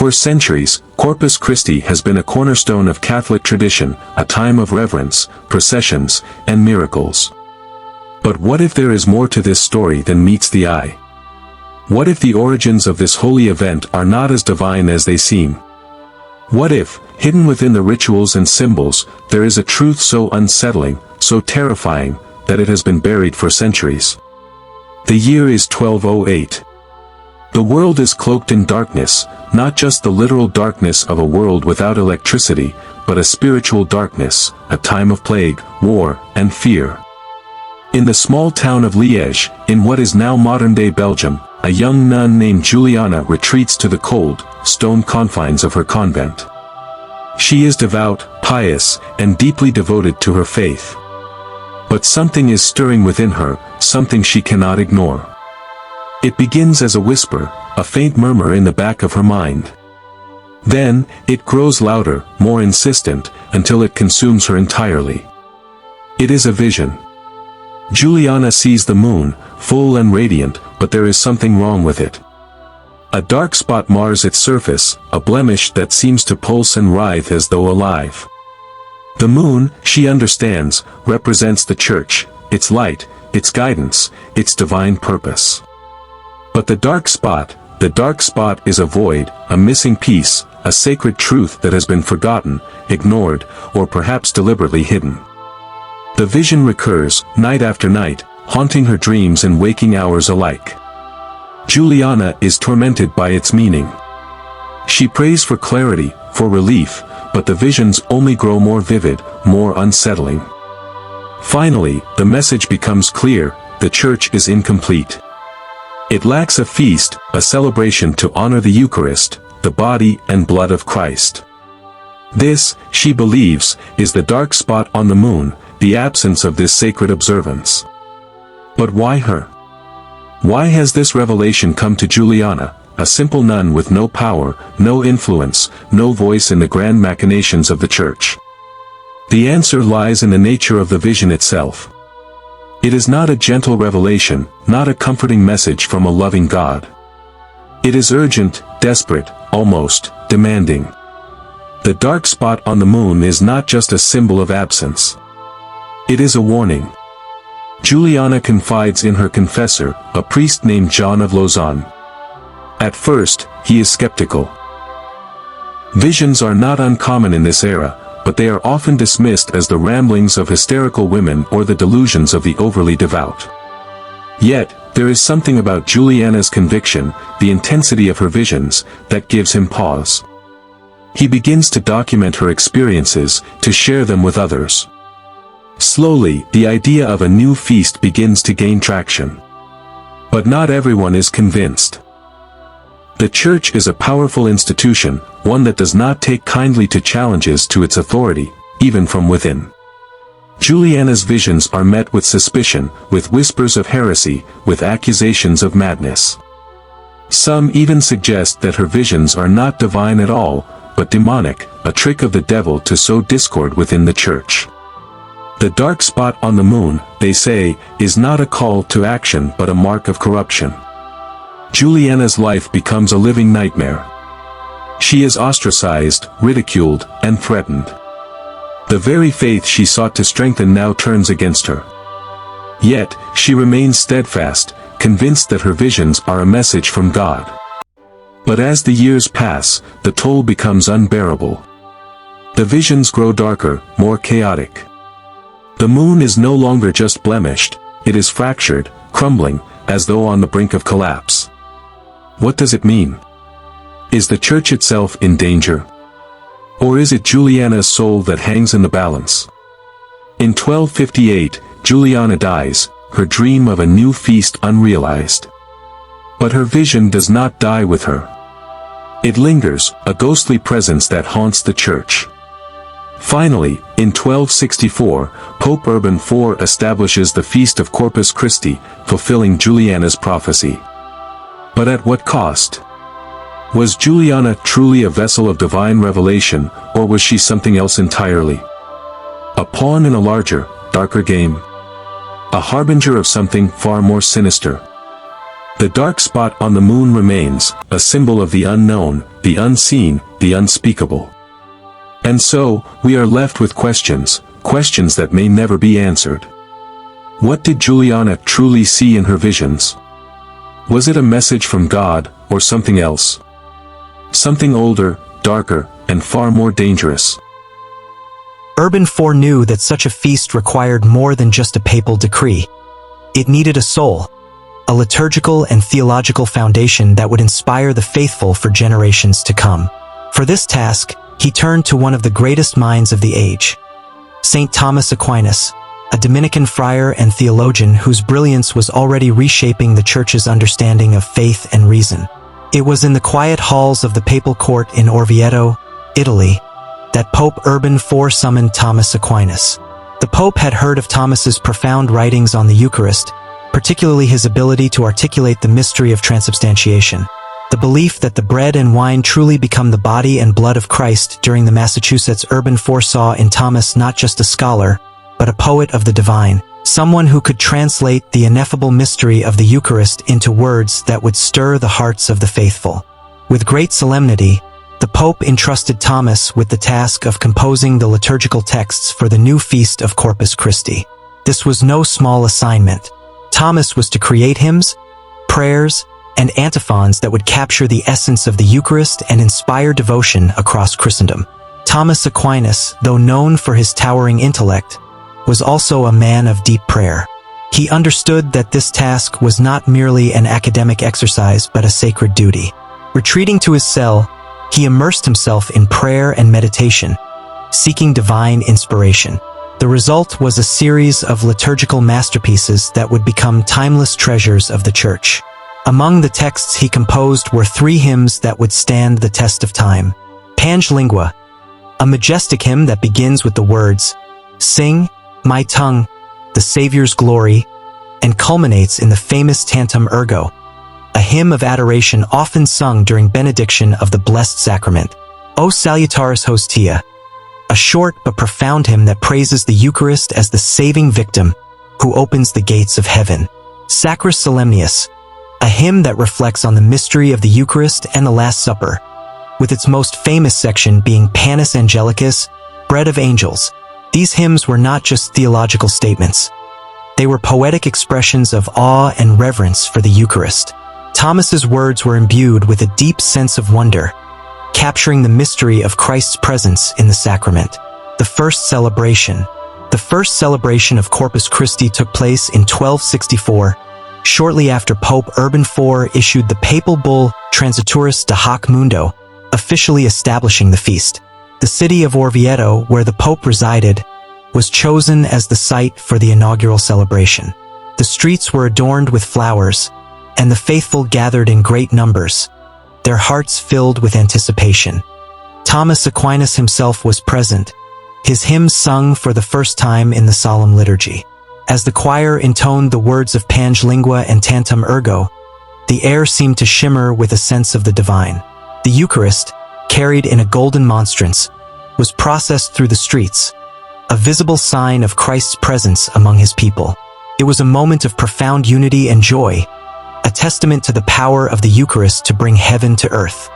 For centuries, Corpus Christi has been a cornerstone of Catholic tradition, a time of reverence, processions, and miracles. But what if there is more to this story than meets the eye? What if the origins of this holy event are not as divine as they seem? What if, hidden within the rituals and symbols, there is a truth so unsettling, so terrifying, that it has been buried for centuries? The year is 1208. The world is cloaked in darkness, not just the literal darkness of a world without electricity, but a spiritual darkness, a time of plague, war, and fear. In the small town of Liège, in what is now modern-day Belgium, a young nun named Juliana retreats to the cold, stone confines of her convent. She is devout, pious, and deeply devoted to her faith. But something is stirring within her, something she cannot ignore. It begins as a whisper, a faint murmur in the back of her mind. Then, it grows louder, more insistent, until it consumes her entirely. It is a vision. Juliana sees the moon, full and radiant, but there is something wrong with it. A dark spot mars its surface, a blemish that seems to pulse and writhe as though alive. The moon, she understands, represents the Church, its light, its guidance, its divine purpose. But the dark spot is a void, a missing piece, a sacred truth that has been forgotten, ignored, or perhaps deliberately hidden. The vision recurs, night after night, haunting her dreams and waking hours alike. Juliana is tormented by its meaning. She prays for clarity, for relief, but the visions only grow more vivid, more unsettling. Finally, the message becomes clear: the Church is incomplete. It lacks a feast, a celebration to honor the Eucharist, the body and blood of Christ. This, she believes, is the dark spot on the moon, the absence of this sacred observance. But why her? Why has this revelation come to Juliana, a simple nun with no power, no influence, no voice in the grand machinations of the Church? The answer lies in the nature of the vision itself. It is not a gentle revelation, not a comforting message from a loving God. It is urgent, desperate, almost demanding. The dark spot on the moon is not just a symbol of absence. It is a warning. Juliana confides in her confessor, a priest named John of Lausanne. At first, he is skeptical. Visions are not uncommon in this era, but they are often dismissed as the ramblings of hysterical women or the delusions of the overly devout. Yet, there is something about Juliana's conviction, the intensity of her visions, that gives him pause. He begins to document her experiences, to share them with others. Slowly, the idea of a new feast begins to gain traction. But not everyone is convinced. The Church is a powerful institution, one that does not take kindly to challenges to its authority, even from within. Juliana's visions are met with suspicion, with whispers of heresy, with accusations of madness. Some even suggest that her visions are not divine at all, but demonic, a trick of the devil to sow discord within the Church. The dark spot on the moon, they say, is not a call to action but a mark of corruption. Juliana's life becomes a living nightmare. She is ostracized, ridiculed, and threatened. The very faith she sought to strengthen now turns against her. Yet, she remains steadfast, convinced that her visions are a message from God. But as the years pass, the toll becomes unbearable. The visions grow darker, more chaotic. The moon is no longer just blemished, it is fractured, crumbling, as though on the brink of collapse. What does it mean? Is the Church itself in danger? Or is it Juliana's soul that hangs in the balance? In 1258, Juliana dies, her dream of a new feast unrealized. But her vision does not die with her. It lingers, a ghostly presence that haunts the Church. Finally, in 1264, Pope Urban IV establishes the Feast of Corpus Christi, fulfilling Juliana's prophecy. But at what cost? Was Juliana truly a vessel of divine revelation, or was she something else entirely? A pawn in a larger, darker game? A harbinger of something far more sinister? The dark spot on the moon remains, a symbol of the unknown, the unseen, the unspeakable. And so, we are left with questions that may never be answered. What did Juliana truly see in her visions? Was it a message from God, or something else? Something older, darker, and far more dangerous. Urban IV knew that such a feast required more than just a papal decree. It needed a soul, a liturgical and theological foundation that would inspire the faithful for generations to come. For this task, he turned to one of the greatest minds of the age, St. Thomas Aquinas, a Dominican friar and theologian whose brilliance was already reshaping the Church's understanding of faith and reason. It was in the quiet halls of the papal court in Orvieto, Italy, that Pope Urban IV summoned Thomas Aquinas. The Pope had heard of Thomas's profound writings on the Eucharist, particularly his ability to articulate the mystery of transubstantiation. The belief that the bread and wine truly become the body and blood of Christ. During the Massachusetts, Urban IV saw in Thomas not just a scholar, but a poet of the divine, someone who could translate the ineffable mystery of the Eucharist into words that would stir the hearts of the faithful. With great solemnity, the Pope entrusted Thomas with the task of composing the liturgical texts for the new feast of Corpus Christi. This was no small assignment. Thomas was to create hymns, prayers, and antiphons that would capture the essence of the Eucharist and inspire devotion across Christendom. Thomas Aquinas, though known for his towering intellect, was also a man of deep prayer. He understood that this task was not merely an academic exercise but a sacred duty. Retreating to his cell, he immersed himself in prayer and meditation, seeking divine inspiration. The result was a series of liturgical masterpieces that would become timeless treasures of the Church. Among the texts he composed were 3 hymns that would stand the test of time. Pange Lingua, a majestic hymn that begins with the words, "Sing, my tongue, the Savior's glory," and culminates in the famous Tantum Ergo, a hymn of adoration often sung during benediction of the Blessed Sacrament. O Salutaris Hostia, a short but profound hymn that praises the Eucharist as the saving victim who opens the gates of heaven. Sacris Solemnius, a hymn that reflects on the mystery of the Eucharist and the Last Supper, with its most famous section being Panis Angelicus, Bread of Angels. These hymns were not just theological statements. They were poetic expressions of awe and reverence for the Eucharist. Thomas's words were imbued with a deep sense of wonder, capturing the mystery of Christ's presence in the sacrament. The first celebration of Corpus Christi took place in 1264, shortly after Pope Urban IV issued the papal bull Transituris de Hoc Mundo, officially establishing the feast. The city of Orvieto, where the Pope resided, was chosen as the site for the inaugural celebration. The streets were adorned with flowers, and the faithful gathered in great numbers, their hearts filled with anticipation. Thomas Aquinas himself was present, his hymns sung for the first time in the solemn liturgy. As the choir intoned the words of Pange Lingua and Tantum Ergo, the air seemed to shimmer with a sense of the divine. The Eucharist, carried in a golden monstrance, was processed through the streets, a visible sign of Christ's presence among his people. It was a moment of profound unity and joy, a testament to the power of the Eucharist to bring heaven to earth.